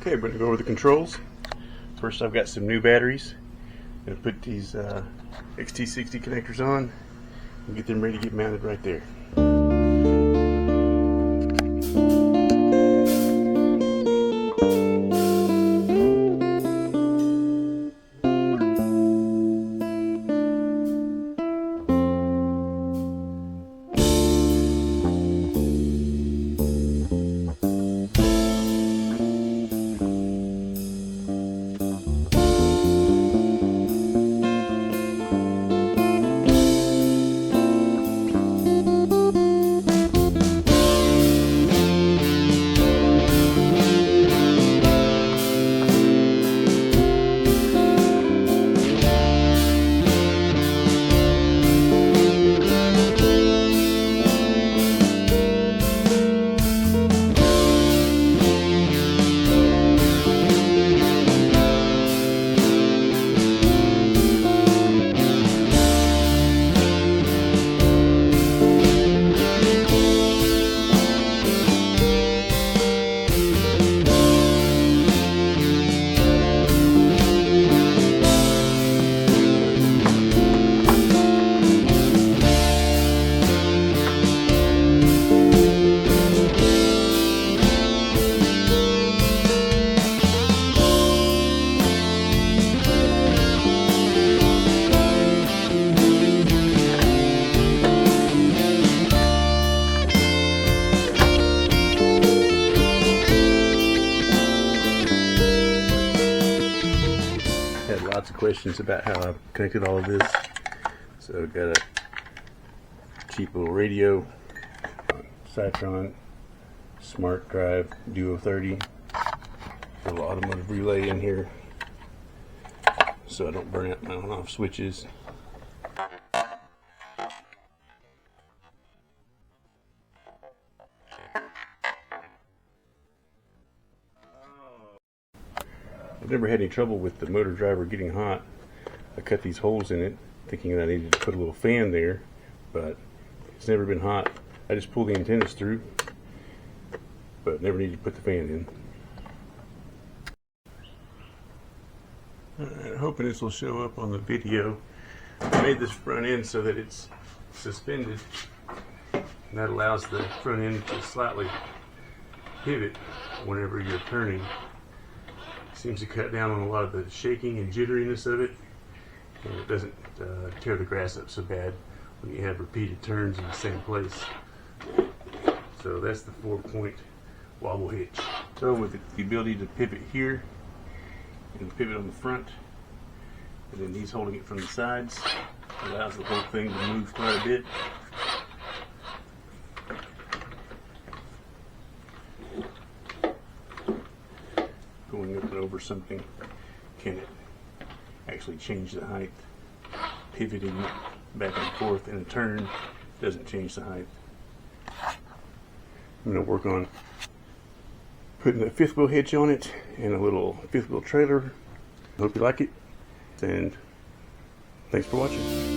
Okay, we're going to go over the controls. First, I've got some new batteries. I'm going to put these XT60 connectors on and get them ready to get mounted right there. Lots of questions about how I've connected all of this. So I've got a cheap little radio, Cytron, Smart Drive Duo 30, a little automotive relay in here so I don't burn out my on-off switches. I've never had any trouble with the motor driver getting hot. I cut these holes in it thinking that I needed to put a little fan there, but it's never been hot. I just pull the antennas through, but never needed to put the fan in. Alright, hoping this will show up on the video. I made this front end so that it's suspended, and that allows the front end to slightly pivot whenever you're turning. Seems to cut down on a lot of the shaking and jitteriness of it, and it doesn't tear the grass up so bad when you have repeated turns in the same place. So that's the 4-point wobble hitch. So with the ability to pivot here and pivot on the front, and then these holding it from the sides, allows the whole thing to move quite a bit. Going up and over something, can it actually change the height? Pivoting back and forth in a turn doesn't change the height. I'm going to work on putting a fifth wheel hitch on it and a little fifth wheel trailer. Hope you like it, and thanks for watching.